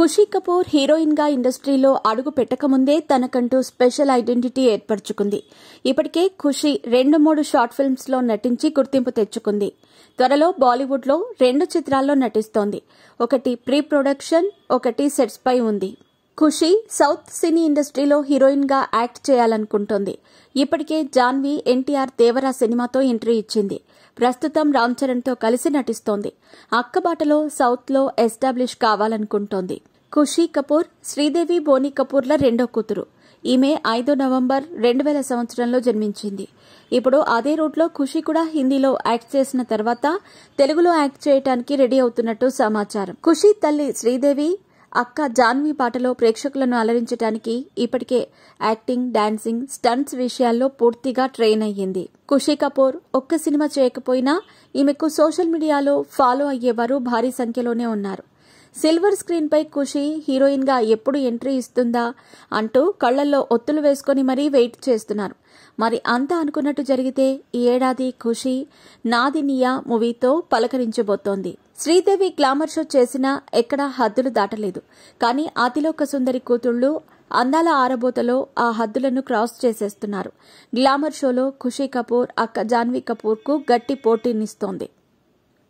ఖుషీ Kapoor heroine గా ఇండస్ట్రీలో అడుగు పెట్టకముందే తనకంటూ స్పెషల్ ఐడెంటిటీ ఏర్పరచుకుంది. ఇప్పటికే ఖుషీ 2-3 షార్ట్ ఫిల్మ్స్ లో నటించి గుర్తింపు తెచ్చుకుంది. త్వరలో బాలీవుడ్ లో 2 చిత్రాల్లో నటిస్తోంది. ఒకటి ప్రీ ప్రొడక్షన్, ఒకటి సెట్స్ పై ఉంది. ఖుషీ సౌత్ సినీ ఇండస్ట్రీలో హీరోయిన్ గా యాక్ట్ చేయాలనుకుంటోంది. ఇప్పటికే జాన్వీ ఎన్టీఆర్ దేవరా సినిమాతో ఎంట్రీ ఇచ్చింది. ప్రస్తుతం రామ్ చరణ్ తో కలిసి నటిస్తోంది. అక్కబాటలో సౌత్ లో ఎస్టాబ్లిష్ కావాలనుకుంటోంది. ఖుషీ కపూర్ శ్రీదేవి బోని కపూర్ల రెండో కూతురు. ఈమె 5 నవంబర్ 2000 సంవత్సరంలో జన్మించింది. ఇప్పుడు అదే రూట్లో ఖుషీ కూడా హిందీలో యాక్ట్ చేసిన తర్వాత తెలుగులో యాక్ట్ చేయడానికి రెడీ అవుతున్నట్టు సమాచారం. ఖుషీ తల్లి శ్రీదేవి, అక్క జాన్వీ పాటలో ప్రేక్షకులను అలరించడానికి ఇప్పటికే యాక్టింగ్, డాన్సింగ్, స్టంట్స్ విషయాల్లో పూర్తిగా ట్రైన్ అయ్యింది. ఖుషీ కపూర్ ఒక్క సినిమా చేయకపోయినా ఈమెకు సోషల్ మీడియాలో ఫాలో అయ్యేవారు భారీ సంఖ్యలోనే ఉన్నారు. సిల్వర్ స్క్రీన్ పై ఖుషీ హీరోయిన్ గా ఎప్పుడు ఎంట్రీ ఇస్తుందా అంటూ కళ్లల్లో ఒత్తులు వేసుకుని మరీ వెయిట్ చేస్తున్నారు. మరి అంతా అనుకున్నట్టు జరిగితే ఈ ఏడాది ఖుషీ నాది నియా మూవీతో పలకరించబోతోంది. శ్రీదేవి గ్లామర్ షో చేసినా ఎక్కడా హద్దులు దాటలేదు. కానీ అతిలోక సుందరి కూతుళ్లు అందాల ఆరబోతలో ఆ హద్దులను క్రాస్ చేసేస్తున్నారు. గ్లామర్ షోలో ఖుషీ కపూర్ అక్క జాన్వీ కపూర్ కు గట్టి పోటీనిస్తోంది.